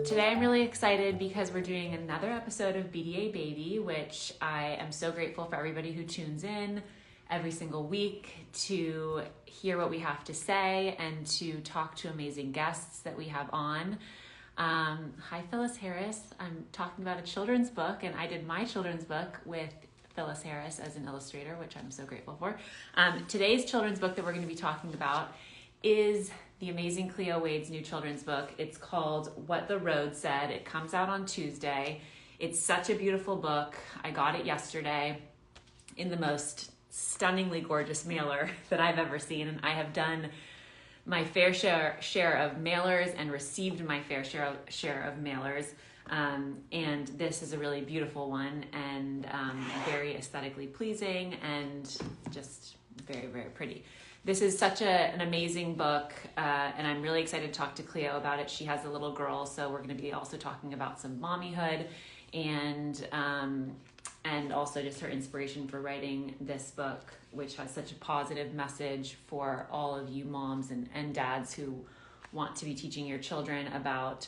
Today I'm really excited because we're doing another episode of BDA Baby, which I am so grateful for everybody who tunes in every single week to hear what we have to say and to talk to amazing guests that we have on. Hi, Phyllis Harris. I'm talking about a children's book, and I did my children's book with Phyllis Harris as an illustrator, which I'm so grateful for. Today's children's book that we're going to be talking about is the amazing Cleo Wade's new children's book. It's called What the Road Said. It comes out on Tuesday. It's such a beautiful book. I got it yesterday in the most stunningly gorgeous mailer that I've ever seen, and I have done my fair share of mailers and received my fair share of mailers. And this is a really beautiful one and very aesthetically pleasing and just very, very pretty. This is such an amazing book, and I'm really excited to talk to Cleo about it. She has a little girl, so we're going to be also talking about some mommyhood and also just her inspiration for writing this book, which has such a positive message for all of you moms and dads who want to be teaching your children about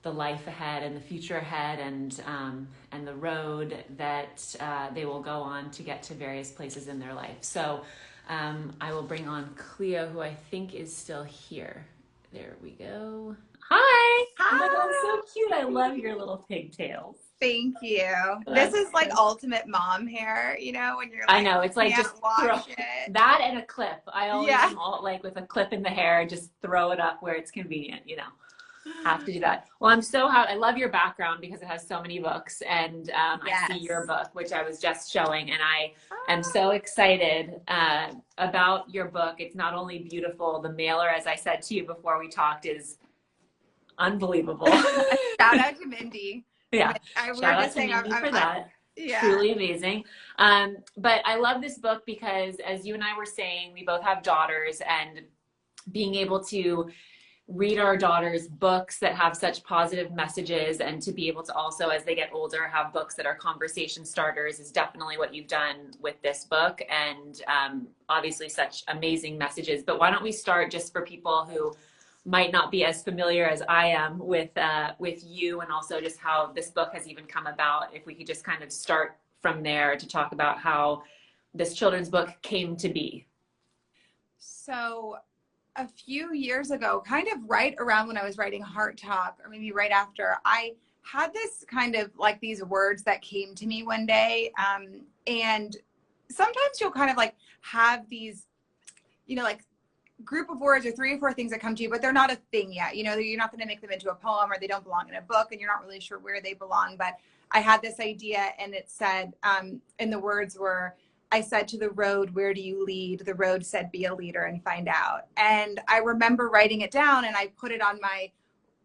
the life ahead and the future ahead and the road that they will go on to get to various places in their life. So I will bring on Cleo, who I think is still here. There we go. Hi. Hi. Oh my God, so cute. I love your little pigtails. Thank you. That's this is like good. ultimate mom hair, you know, when you're like, I know, it's like can't just wash it. that and a clip. I always Yeah. am all like with a clip in the hair, just throw it up where it's convenient, you know. Have to do that. Well, I'm so happy. I love your background because it has so many books, and I see your book, which I was just showing, and I am so excited about your book. It's not only beautiful, the mailer, as I said to you before we talked, is unbelievable. Shout out to Mindy. Yeah, we were shout out just to saying, Mindy for that. yeah. Truly amazing. But I love this book because, as you and I were saying, we both have daughters, and being able to read our daughters books that have such positive messages, and to be able to also, as they get older, have books that are conversation starters is definitely what you've done with this book, and obviously such amazing messages. But why don't we start, just for people who might not be as familiar as I am with you, and also just how this book has even come about, if we could just kind of start from there to talk about how this children's book came to be. So a few years ago, kind of right around when I was writing Heart Talk, or maybe right after, I had this kind of like these words that came to me one day. And sometimes you'll kind of like have these, you know, like group of words or 3 or 4 things that come to you, but they're not a thing yet. You know, you're not going to make them into a poem, or they don't belong in a book, and you're not really sure where they belong. But I had this idea, and it said, and the words were, I said to the road, where do you lead? The road said, be a leader and find out. And I remember writing it down, and I put it on my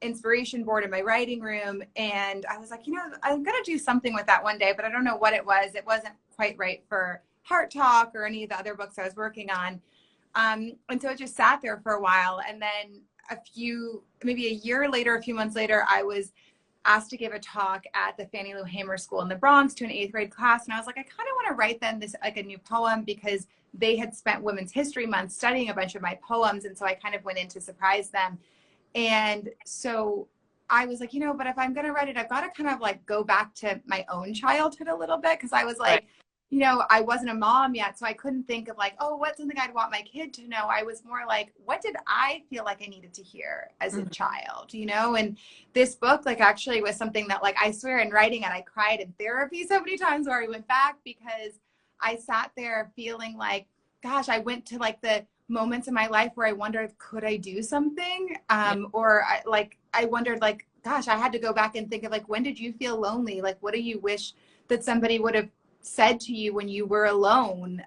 inspiration board in my writing room. And I was like, you know, I'm going to do something with that one day, but I don't know what it was. It wasn't quite right for Heart Talk or any of the other books I was working on. And so it just sat there for a while. And then maybe a year later, a few months later, I was asked to give a talk at the Fannie Lou Hamer School in the Bronx to an 8th grade class. And I was like, I kind of want to write them this, like a new poem, because they had spent Women's History Month studying a bunch of my poems. And so I kind of went in to surprise them. And so I was like, you know, but if I'm going to write it, I've got to kind of like go back to my own childhood a little bit. Cause I was like, you know, I wasn't a mom yet, so I couldn't think of like, oh, what's something I'd want my kid to know? I was more like, what did I feel like I needed to hear as a child, you know? And this book, like, actually was something that, like, I swear in writing it, I cried in therapy so many times where I went back, because I sat there feeling like, gosh, I went to like the moments in my life where I wondered, could I do something? Or I wondered, like, gosh, I had to go back and think of like, when did you feel lonely? Like, what do you wish that somebody would have said to you when you were alone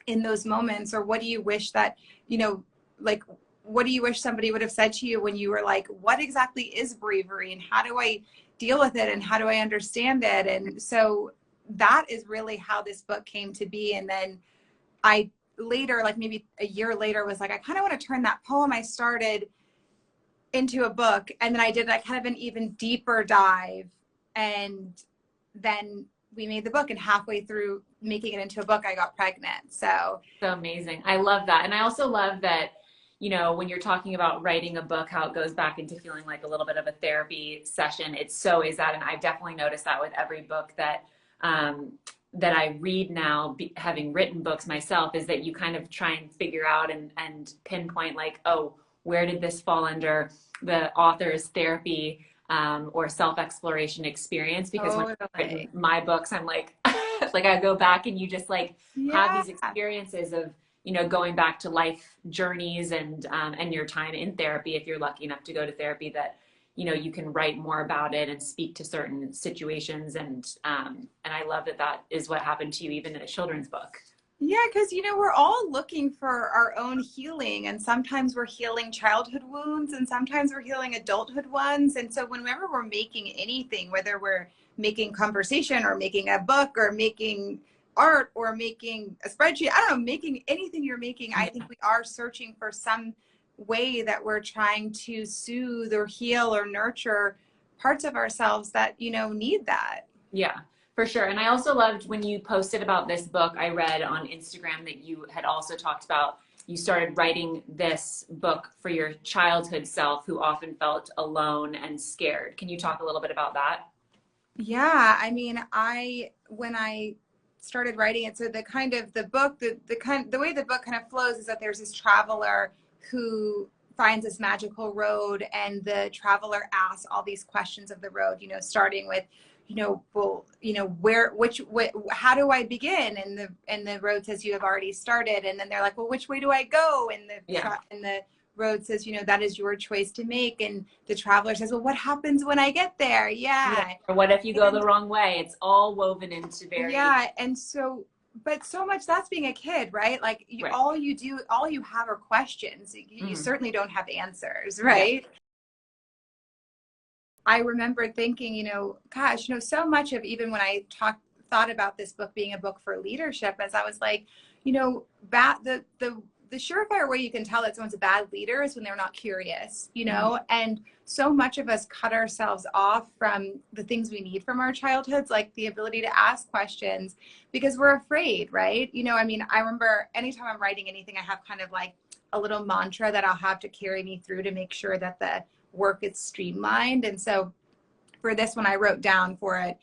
in those moments? Or what do you wish that, you know, like, what do you wish somebody would have said to you when you were like, what exactly is bravery, and how do I deal with it, and how do I understand it? And so that is really how this book came to be. And then I later, like maybe a year later, was like, I kind of want to turn that poem I started into a book. And then I did like kind of an even deeper dive, and then we made the book. And halfway through making it into a book, I got pregnant. So amazing. I love that. And I also love that, you know, when you're talking about writing a book, how it goes back into feeling like a little bit of a therapy session. It so is that. And I've definitely noticed that with every book that I read now, having written books myself, is that you kind of try and figure out and pinpoint like, oh, where did this fall under the author's therapy or self-exploration experience? Because when I've written my books, I'm like, like I go back and you just like have these experiences of, you know, going back to life journeys and your time in therapy, if you're lucky enough to go to therapy, that, you know, you can write more about it and speak to certain situations. And I love that that is what happened to you, even in a children's book. Yeah, because, you know, we're all looking for our own healing, and sometimes we're healing childhood wounds and sometimes we're healing adulthood ones. And so whenever we're making anything, whether we're making conversation or making a book or making art or making a spreadsheet, I don't know, making anything you're making, I think we are searching for some way that we're trying to soothe or heal or nurture parts of ourselves that, you know, need that. Yeah, for sure. And I also loved when you posted about this book. I read on Instagram that you had also talked about you started writing this book for your childhood self who often felt alone and scared. Can you talk a little bit about that? Yeah, I mean, when I started writing it, so the book, the way the book kind of flows is that there's this traveler who finds this magical road, and the traveler asks all these questions of the road, you know, starting with, you know, well, you know, how do I begin? And the road says, you have already started. And then they're like, well, which way do I go? And the road says, you know, that is your choice to make. And the traveler says, well, what happens when I get there? Yeah. Or what if you go the wrong way? It's all woven into very. Yeah. And so, but so much, that's being a kid, right? Like all you have are questions. You certainly don't have answers, right? Yeah. I remember thinking, you know, gosh, you know, so much of, even when I thought about this book being a book for leadership, as I was like, you know, the surefire way you can tell that someone's a bad leader is when they're not curious, you know, and so much of us cut ourselves off from the things we need from our childhoods, like the ability to ask questions, because we're afraid, right? You know, I mean, I remember anytime I'm writing anything, I have kind of like a little mantra that I'll have to carry me through to make sure that the work is streamlined. And so for this one, I wrote down for it,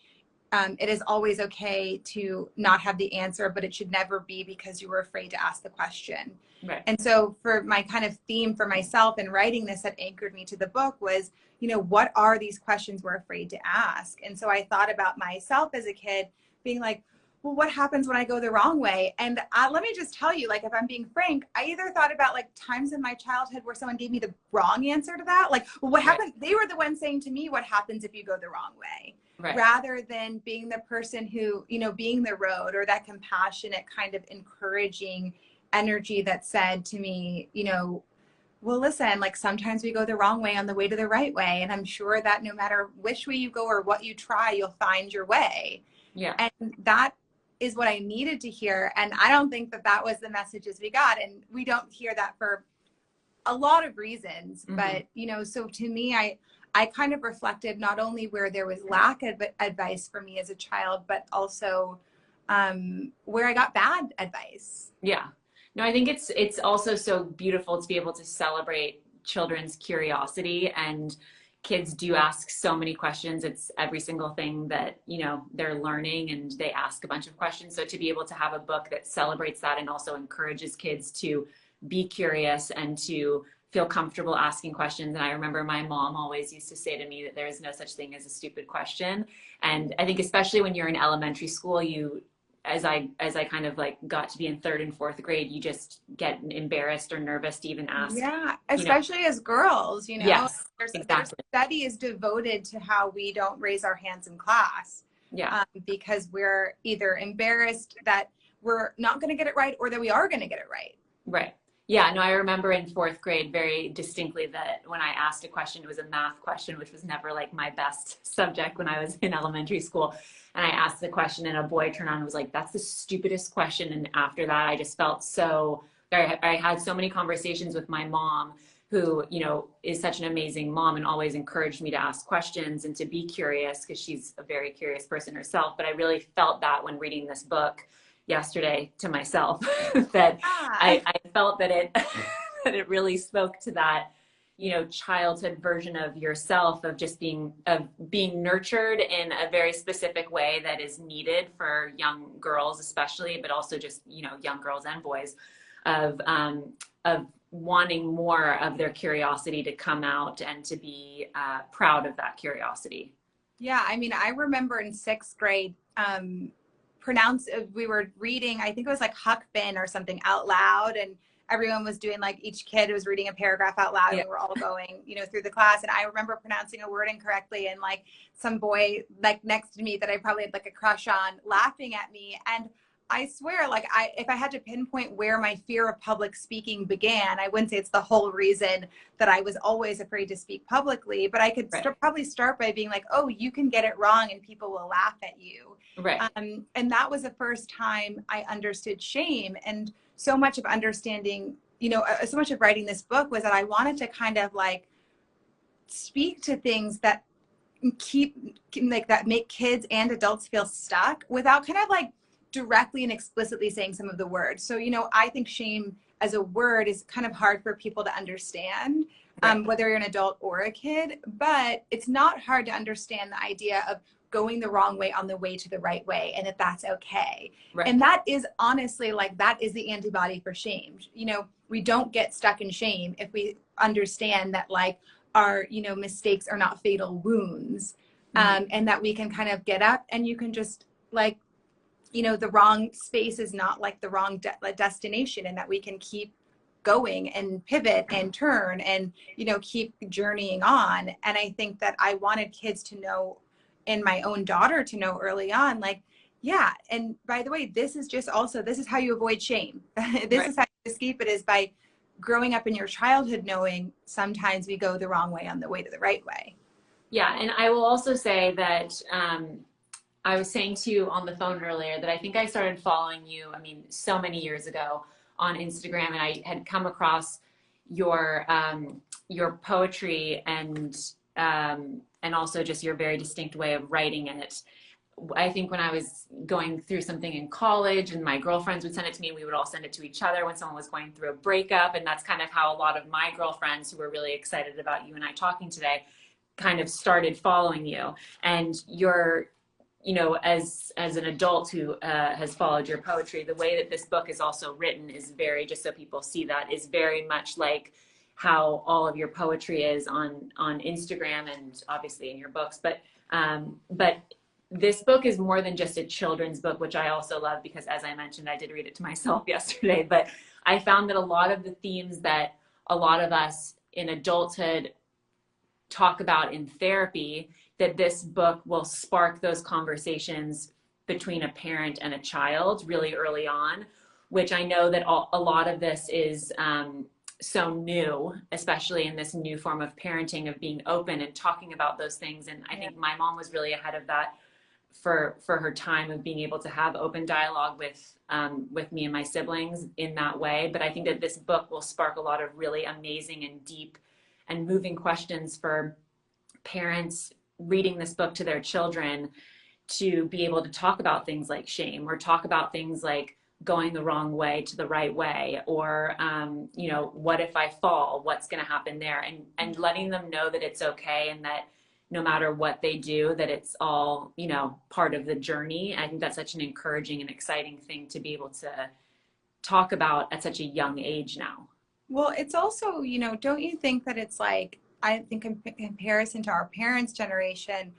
it is always okay to not have the answer, but it should never be because you were afraid to ask the question. Right. And so for my kind of theme for myself in writing this that anchored me to the book was, you know, what are these questions we're afraid to ask? And so I thought about myself as a kid being like, well, what happens when I go the wrong way? And let me just tell you, like, if I'm being frank, I either thought about like times in my childhood where someone gave me the wrong answer to that. Like, well, what happened? They were the ones saying to me, what happens if you go the wrong way? Right. Rather than being the person who, you know, being the road, or that compassionate kind of encouraging energy that said to me, you know, well, listen, like sometimes we go the wrong way on the way to the right way. And I'm sure that no matter which way you go or what you try, you'll find your way. Yeah. And that is what I needed to hear. And I don't think that was the messages we got. And we don't hear that for a lot of reasons. But, you know, so to me, I kind of reflected not only where there was lack of advice for me as a child, but also where I got bad advice. Yeah. No, I think it's also so beautiful to be able to celebrate children's curiosity, and kids do ask so many questions. It's every single thing that, you know, they're learning, and they ask a bunch of questions. So to be able to have a book that celebrates that and also encourages kids to be curious and to feel comfortable asking questions. And I remember my mom always used to say to me that there is no such thing as a stupid question. And I think especially when you're in elementary school, as I kind of like got to be in 3rd and 4th grade, you just get embarrassed or nervous to even ask. Yeah, especially as girls, you know. Yes, exactly. There's studies devoted to how we don't raise our hands in class. Yeah. Because we're either embarrassed that we're not going to get it right, or that we are going to get it right. Right. Yeah, no, I remember in 4th grade very distinctly that when I asked a question, it was a math question, which was never like my best subject when I was in elementary school. And I asked the question, and a boy turned on and was like, that's the stupidest question. And after that, I just felt I had so many conversations with my mom, who, you know, is such an amazing mom and always encouraged me to ask questions and to be curious, because she's a very curious person herself. But I really felt that when reading this book, yesterday to myself that Ah, I felt that it that it really spoke to that, you know, childhood version of yourself of just being nurtured in a very specific way that is needed for young girls especially, but also just, you know, young girls and boys of wanting more of their curiosity to come out and to be proud of that curiosity. yeah. I mean, I remember in sixth grade, we were reading, I think it was like Huck Finn or something out loud, and everyone was doing like each kid was reading a paragraph out loud, and Yeah. we were all going, you know, through the class. And I remember pronouncing a word incorrectly, and like some boy like next to me that I probably had like a crush on laughing at me. And I swear, like if I had to pinpoint where my fear of public speaking began, I wouldn't say it's the whole reason that I was always afraid to speak publicly, but I could Right. probably start by being like, oh, you can get it wrong and people will laugh at you. Right. And that was the first time I understood shame. And so much of understanding, you know, so much of writing this book was that I wanted to kind of like speak to things that that make kids and adults feel stuck without kind of like directly and explicitly saying some of the words. So, you know, I think shame as a word is kind of hard for people to understand, Right. whether you're an adult or a kid, but it's not hard to understand the idea of going the wrong way on the way to the right way, and that that's okay. Right. And that is honestly like, that is the antibody for shame. You know, we don't get stuck in shame if we understand that like our, you know, mistakes are not fatal wounds. And that we can kind of get up, and you can just like, you know, the wrong space is not like the wrong destination, and that we can keep going and pivot and turn and, you know, keep journeying on. And I think that I wanted kids to know, and my own daughter to know early on, like, yeah, and by the way, this is just also, this is how you avoid shame. This Right. is how you escape it, is by growing up in your childhood knowing sometimes we go the wrong way on the way to the right way. Yeah, and I will also say that I was saying to you on the phone earlier that I think I started following you, I mean, so many years ago on Instagram, and I had come across your poetry and also just your very distinct way of writing it. I think when I was going through something in college and my girlfriends would send it to me, we would all send it to each other when someone was going through a breakup. And that's kind of how a lot of my girlfriends who were really excited about you and I talking today kind of started following you. And you're, you know, as an adult who has followed your poetry, the way that this book is also written is very, just so people see that, is very much like how all of your poetry is on Instagram and obviously in your books. But this book is more than just a children's book, which I also love because, as I mentioned, I did read it to myself yesterday. But I found that a lot of the themes that a lot of us in adulthood talk about in therapy, that this book will spark those conversations between a parent and a child really early on, which I know that a lot of this is so new, especially in this new form of parenting, of being open and talking about those things. And I think my mom was really ahead of that for her time of being able to have open dialogue with me and my siblings in that way. But I think that this book will spark a lot of really amazing and deep and moving questions for parents reading this book to their children, to be able to talk about things like shame, or talk about things like going the wrong way to the right way, or you know, what if I fall, what's going to happen there, and letting them know that it's okay, and that no matter what they do, that it's all, you know, part of the journey. I think that's such an encouraging and exciting thing to be able to talk about at such a young age now. Well, it's also, you know, don't you think that it's like, I think in comparison to our parents' generation,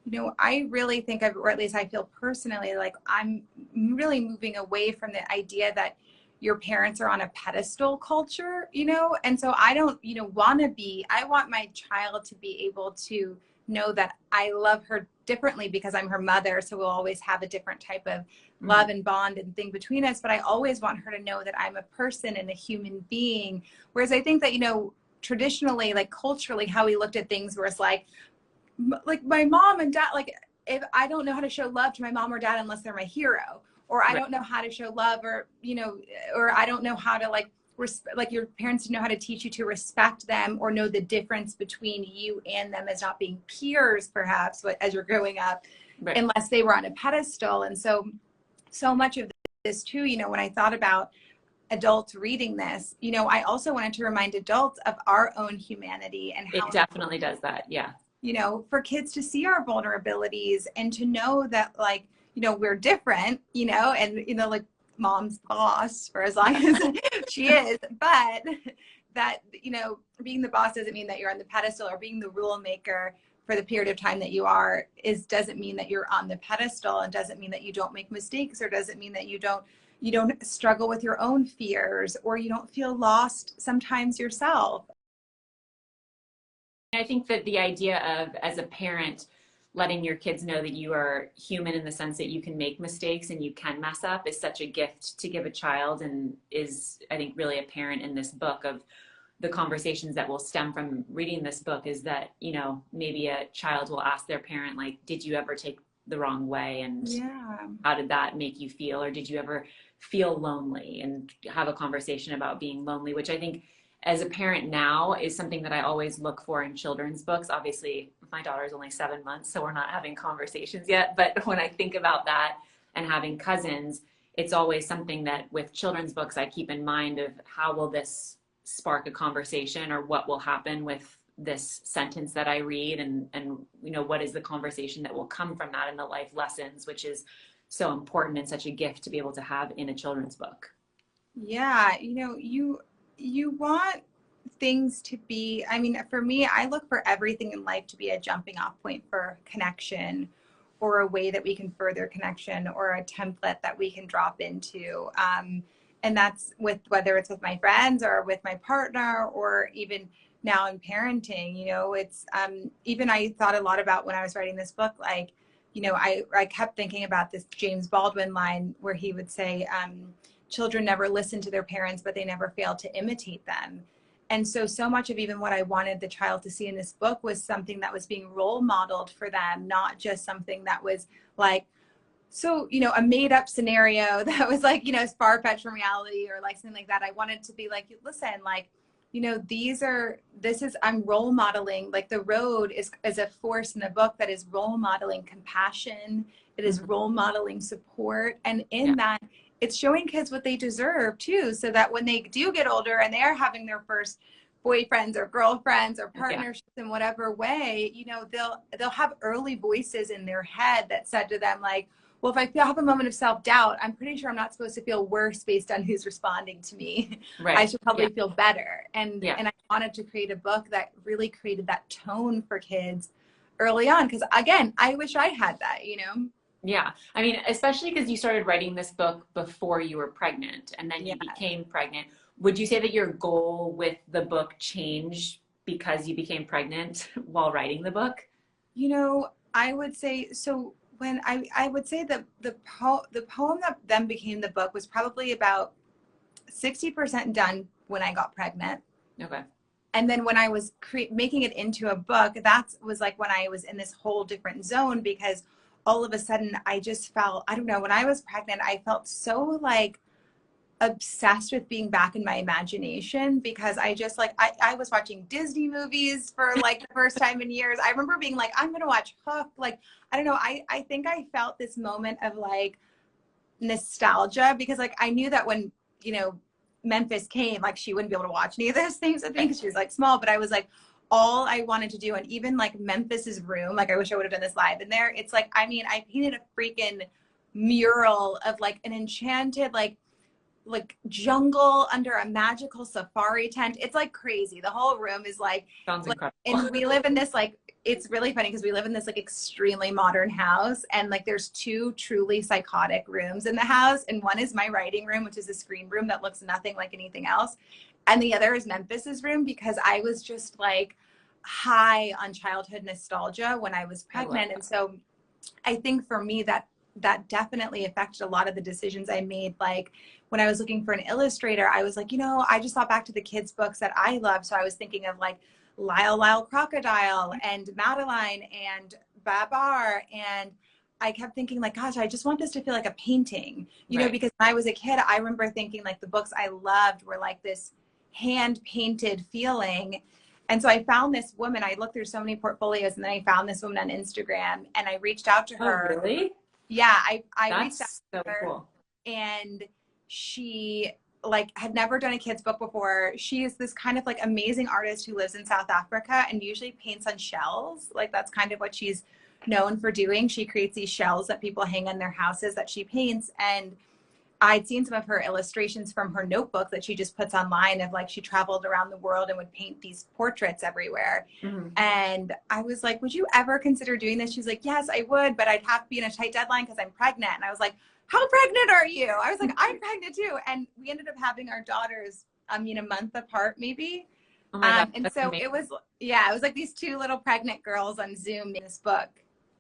you know, I really think or at least I feel personally like I'm really moving away from the idea that your parents are on a pedestal culture, you know? And so I don't, you know, I want my child to be able to know that I love her differently because I'm her mother. So we'll always have a different type of love and bond and thing between us. But I always want her to know that I'm a person and a human being. Whereas I think that, you know, traditionally, like culturally, how we looked at things was like my mom and dad, like if I don't know how to show love to my mom or dad unless they're my hero, or I don't know how to show love, or, you know, or I don't know how to like your parents know how to teach you to respect them or know the difference between you and them as not being peers, perhaps, as you're growing up, unless they were on a pedestal. And so much of this too, you know, when I thought about adults reading this, you know, I also wanted to remind adults of our own humanity and It how, definitely does that. Yeah. you know, for kids to see our vulnerabilities and to know that, like, you know, we're different, you know, and, you know, like mom's boss for as long as she is, but that, you know, being the boss doesn't mean that you're on the pedestal, or being the rule maker for the period of time that you are doesn't mean that you're on the pedestal, and doesn't mean that you don't make mistakes, or doesn't mean that you don't struggle with your own fears, or you don't feel lost sometimes yourself. I think that the idea of, as a parent, letting your kids know that you are human in the sense that you can make mistakes and you can mess up is such a gift to give a child, and is, I think, really apparent in this book. Of the conversations that will stem from reading this book is that, you know, maybe a child will ask their parent, like, did you ever take the wrong way? And Yeah. how did that make you feel? Or did you ever feel lonely? And have a conversation about being lonely, which I think as a parent now is something that I always look for in children's books. Obviously, my daughter is only 7 months, so we're not having conversations yet. But when I think about that and having cousins, it's always something that with children's books I keep in mind of how will this spark a conversation, or what will happen with this sentence that I read, and you know, what is the conversation that will come from that, and the life lessons, which is so important and such a gift to be able to have in a children's book. Yeah, you know, you want things to be, I mean, for me, I look for everything in life to be a jumping off point for connection, or a way that we can further connection, or a template that we can drop into. And that's with, whether it's with my friends or with my partner, or even now in parenting, you know, it's even I thought a lot about when I was writing this book, like, you know, I kept thinking about this James Baldwin line where he would say, children never listen to their parents, but they never fail to imitate them. And so much of even what I wanted the child to see in this book was something that was being role modeled for them, not just something that was like, so, you know, a made up scenario that was like, you know, far-fetched from reality, or like something like that. I wanted to be like, listen, like, you know, I'm role modeling, like the road is a force in the book that is role modeling compassion. It is role modeling support. And in that, it's showing kids what they deserve too, so that when they do get older and they're having their first boyfriends or girlfriends or partnerships in whatever way, you know, they'll have early voices in their head that said to them, like, well, if I have a moment of self-doubt, I'm pretty sure I'm not supposed to feel worse based on who's responding to me. Right. I should probably feel better. And I wanted to create a book that really created that tone for kids early on. Because again, I wish I had that, you know? Yeah. I mean, especially because you started writing this book before you were pregnant, and then you became pregnant. Would you say that your goal with the book changed because you became pregnant while writing the book? You know, I would say, so when I would say that the poem that then became the book was probably about 60% done when I got pregnant. Okay. And then when I was making it into a book, that was like when I was in this whole different zone, because all of a sudden I just felt, I don't know, when I was pregnant, I felt so like obsessed with being back in my imagination, because I just like, I was watching Disney movies for like the first time in years. I remember being like, I'm going to watch Hook. Like, I don't know. I think I felt this moment of like nostalgia, because like I knew that when, you know, Memphis came, like she wouldn't be able to watch any of those things with me because she was like small, but I was like, all I wanted to do, and even like Memphis's room, like I wish I would have done this live in there. It's like, I mean, I painted a freaking mural of like an enchanted, like jungle under a magical safari tent. It's like crazy. The whole room is like, sounds incredible. And we live in this like, it's really funny because we live in this like extremely modern house, and like there's two truly psychotic rooms in the house, and one is my writing room, which is a screen room that looks nothing like anything else, and the other is Memphis's room, because I was just like high on childhood nostalgia when I was pregnant. And so I think for me that definitely affected a lot of the decisions I made. Like when I was looking for an illustrator, I was like, you know, I just thought back to the kids' books that I love. So I was thinking of like Lyle Crocodile and Madeline and Babar. And I kept thinking like, gosh, I just want this to feel like a painting, you know, because when I was a kid, I remember thinking like the books I loved were like this hand painted feeling. And so I found this woman. I looked through so many portfolios, and then I found this woman on Instagram, and I reached out to her. Oh, really? Yeah, I That's reached out so to her. cool. and she like had never done a kid's book before. She is this kind of like amazing artist who lives in South Africa and usually paints on shells. Like that's kind of what she's known for doing. She creates these shells that people hang in their houses that she paints. And I'd seen some of her illustrations from her notebook that she just puts online of like she traveled around the world and would paint these portraits everywhere. Mm-hmm. And I was like, would you ever consider doing this? She's like, yes, I would, but I'd have to be in a tight deadline because I'm pregnant. And I was like, how pregnant are you? I was like, I'm pregnant too. And we ended up having our daughters, a month apart maybe. Oh my God, and so amazing. It was like these two little pregnant girls on Zoom in this book.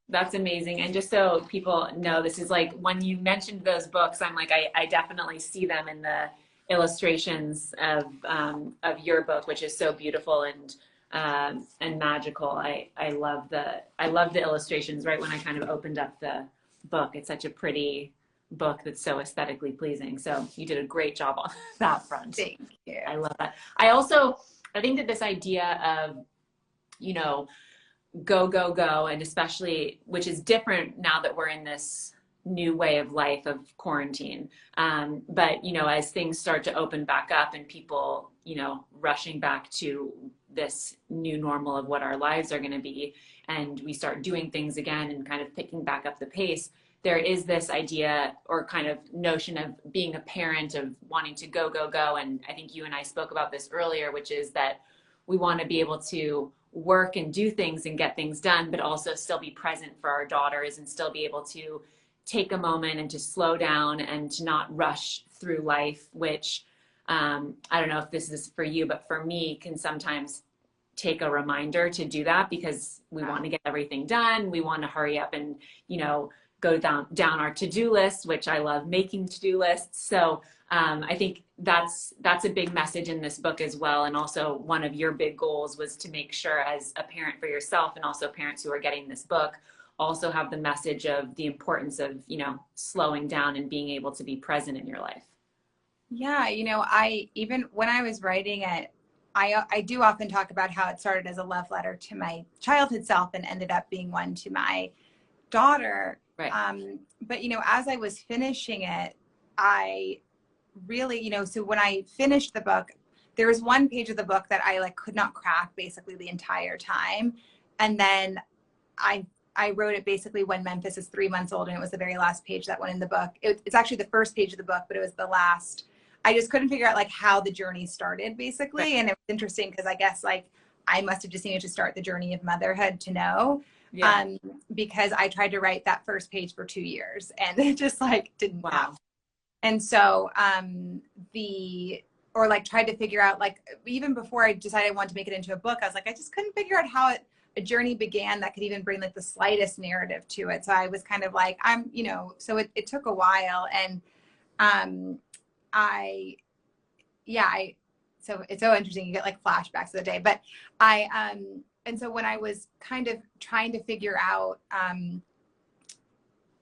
That's amazing. And just so people know, this is like when you mentioned those books, I'm like, I definitely see them in the illustrations of your book, which is so beautiful and magical. I love the illustrations right when I kind of opened up the book. It's such a pretty book that's so aesthetically pleasing. So you did a great job on that front. Thank you. I love that. I think that this idea of, you know, go, go, go, and especially, which is different now that we're in this new way of life of quarantine. But, you know, as things start to open back up and people, you know, rushing back to this new normal of what our lives are going to be, and we start doing things again and kind of picking back up the pace, there is this idea or kind of notion of being a parent, of wanting to go, go, go. And I think you and I spoke about this earlier, which is that we want to be able to work and do things and get things done, but also still be present for our daughters and still be able to take a moment and to slow down and to not rush through life, which I don't know if this is for you, but for me can sometimes take a reminder to do that because we want to get everything done. We want to hurry up and, you know, go down our to-do list, which I love making to-do lists. So I think that's a big message in this book as well. And also one of your big goals was to make sure as a parent for yourself and also parents who are getting this book also have the message of the importance of, you know, slowing down and being able to be present in your life. Yeah. You know, even when I was writing it, I do often talk about how it started as a love letter to my childhood self and ended up being one to my daughter. Right. But, you know, as I was finishing it, I really, you know, so when I finished the book, there was one page of the book that I like could not crack basically the entire time. And then I wrote it basically when Memphis is 3 months old, and it was the very last page that went in the book. It's actually the first page of the book, but it was the last. I just couldn't figure out like how the journey started basically. Right. And it was interesting because I guess like I must have just needed to start the journey of motherhood to know. Yeah. Because I tried to write that first page for 2 years and it just like didn't happen. And so tried to figure out like, even before I decided I wanted to make it into a book, I was like, I just couldn't figure out how a journey began that could even bring like the slightest narrative to it. So I was kind of like, so it took a while. And so it's so interesting. You get like flashbacks of the day, but and so when I was kind of trying to figure out,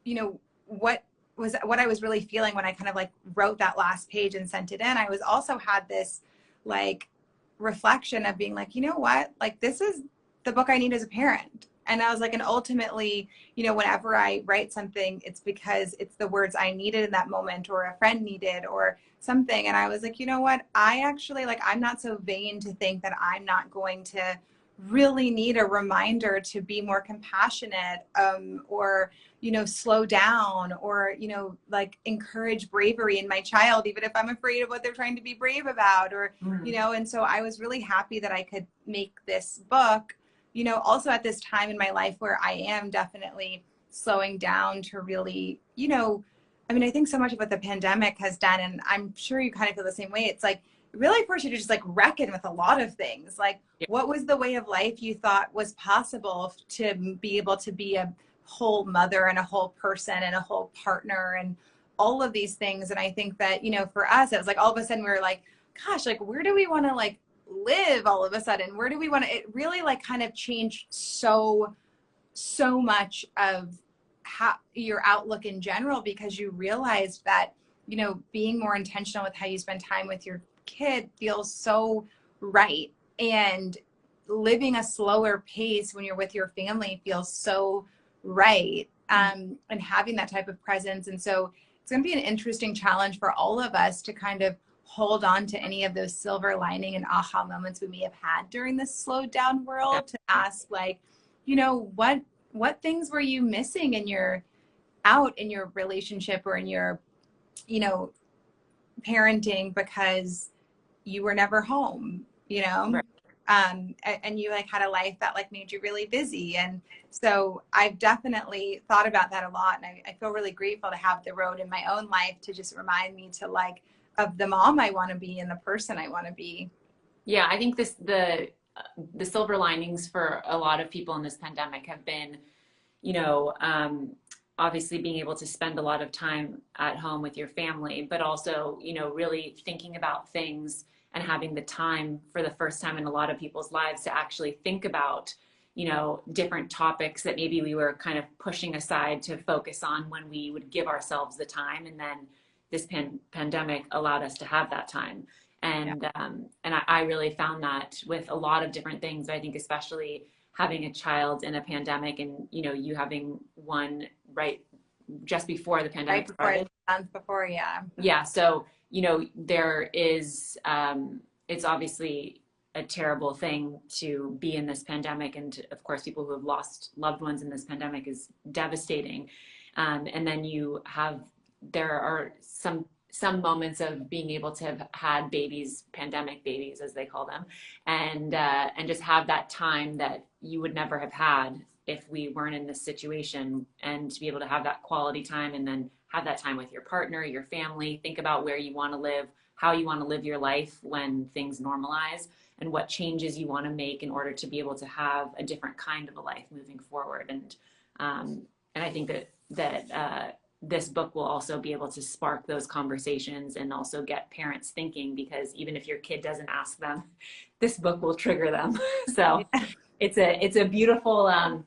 you know, what I was really feeling when I kind of like wrote that last page and sent it in, I was also had this like reflection of being like, you know what, like this is the book I need as a parent. And I was like, and ultimately, you know, whenever I write something, it's because it's the words I needed in that moment or a friend needed or something. And I was like, you know what, I actually like, I'm not so vain to think that I'm not going to really need a reminder to be more compassionate, or, you know, slow down, or, you know, like encourage bravery in my child, even if I'm afraid of what they're trying to be brave about, or, you know, and so I was really happy that I could make this book, you know, also at this time in my life where I am definitely slowing down to really, you know, I mean, I think so much of what the pandemic has done, and I'm sure you kind of feel the same way. It's like, really forced you to just like reckon with a lot of things. Like, what was the way of life you thought was possible to be able to be a whole mother and a whole person and a whole partner and all of these things? And I think that, you know, for us, it was like all of a sudden we were like, gosh, like, where do we want to like live all of a sudden? Where do we want to, it really like kind of changed so much of how your outlook in general, because you realized that, you know, being more intentional with how you spend time with your kid feels so right, and living a slower pace when you're with your family feels so right, and having that type of presence. And so it's going to be an interesting challenge for all of us to kind of hold on to any of those silver lining and aha moments we may have had during this slowed down world, to ask, like, you know, what things were you missing in your relationship or in your, you know, parenting because you were never home, you know? Right. And you like had a life that like made you really busy. And so I've definitely thought about that a lot. And I feel really grateful to have the road in my own life to just remind me to like, of the mom I want to be and the person I want to be. Yeah, I think the silver linings for a lot of people in this pandemic have been, you know, obviously being able to spend a lot of time at home with your family, but also, you know, really thinking about things and having the time for the first time in a lot of people's lives to actually think about, you know, different topics that maybe we were kind of pushing aside to focus on when we would give ourselves the time. And then this pandemic allowed us to have that time. And I really found that with a lot of different things. I think especially having a child in a pandemic, and you know, you having one right just before the pandemic started. Month before, yeah. Yeah. So, you know, there is, it's obviously a terrible thing to be in this pandemic. And of course, people who have lost loved ones in this pandemic is devastating. And then there are some moments of being able to have had babies, pandemic babies, as they call them, and just have that time that you would never have had if we weren't in this situation, and to be able to have that quality time and then have that time with your partner, your family, think about where you want to live, how you want to live your life when things normalize, and what changes you want to make in order to be able to have a different kind of a life moving forward. And I think that this book will also be able to spark those conversations and also get parents thinking, because even if your kid doesn't ask them, this book will trigger them. So it's a beautiful,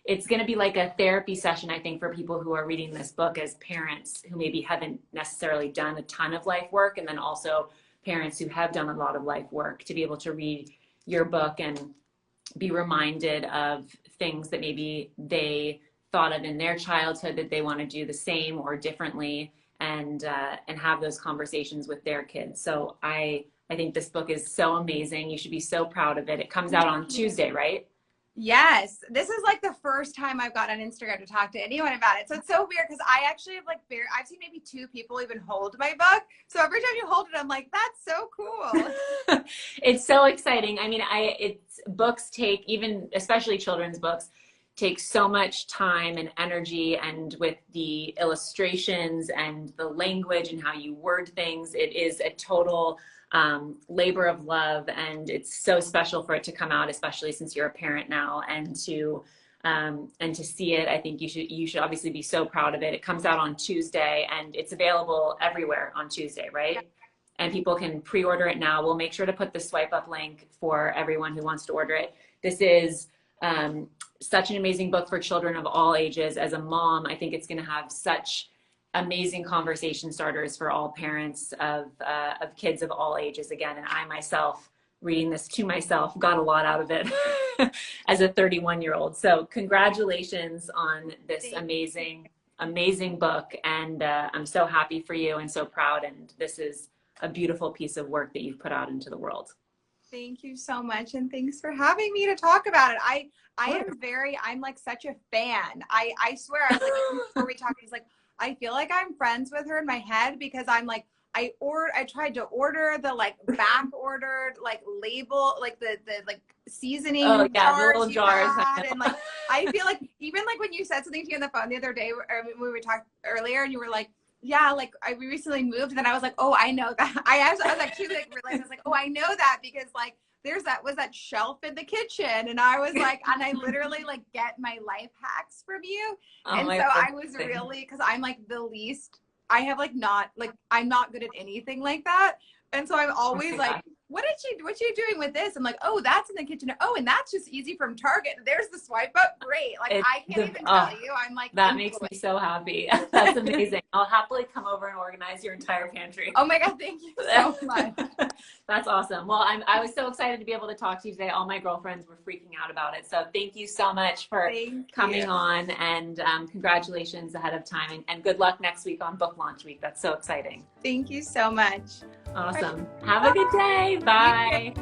it's going to be like a therapy session, I think, for people who are reading this book as parents who maybe haven't necessarily done a ton of life work, and then also parents who have done a lot of life work, to be able to read your book and be reminded of things that maybe they thought of in their childhood that they want to do the same or differently, and have those conversations with their kids. So I think this book is so amazing. You should be so proud of it. It comes out on Tuesday, right? Yes. This is like the first time I've gotten on Instagram to talk to anyone about it. So it's so weird because I actually have like I've seen maybe 2 people even hold my book. So every time you hold it, I'm like, that's so cool. It's so exciting. I mean, books take, even especially children's books, take so much time and energy, and with the illustrations and the language and how you word things, it is a total labor of love, and it's so special for it to come out, especially since you're a parent now, and to see it. I think you should obviously be so proud of it. It comes out on Tuesday, and it's available everywhere on Tuesday, right? Yeah. And people can pre-order it now. We'll make sure to put the swipe up link for everyone who wants to order it. This is such an amazing book for children of all ages. As a mom, I think it's going to have such amazing conversation starters for all parents of kids of all ages. Again, and I myself, reading this to myself, got a lot out of it as a 31-year-old. So congratulations on this amazing book. And I'm so happy for you and so proud. And this is a beautiful piece of work that you've put out into the world. Thank you so much. And thanks for having me to talk about it. I'm like such a fan. I swear, I was like, before we talked, he's like, I feel like I'm friends with her in my head, because I'm like, I tried to order the like back ordered like label, like the like seasoning jars, the little jars. And like, I feel like even like when you said something to me on the phone the other day, or when we talked earlier, and you were like, yeah, like we recently moved, and then I was like, oh, I know that. I was actually like realized, I was like, oh, I know that, because like was that shelf in the kitchen, and I was like, and I literally like get my life hacks from you. And so I was really, because I'm like I have like not, like I'm not good at anything like that. And so I'm always like, what's she doing with this? I'm like, oh, that's in the kitchen. Oh, and that's just easy from Target. There's the swipe up. Great. Like, I can't even tell you. I'm like, that makes me so happy. That's amazing. I'll happily come over and organize your entire pantry. Oh my God, thank you so much. That's awesome. Well, I was so excited to be able to talk to you today. All my girlfriends were freaking out about it. So thank you so much for coming on, and congratulations ahead of time, and good luck next week on book launch week. That's so exciting. Thank you so much. Awesome. Have a good day. Bye.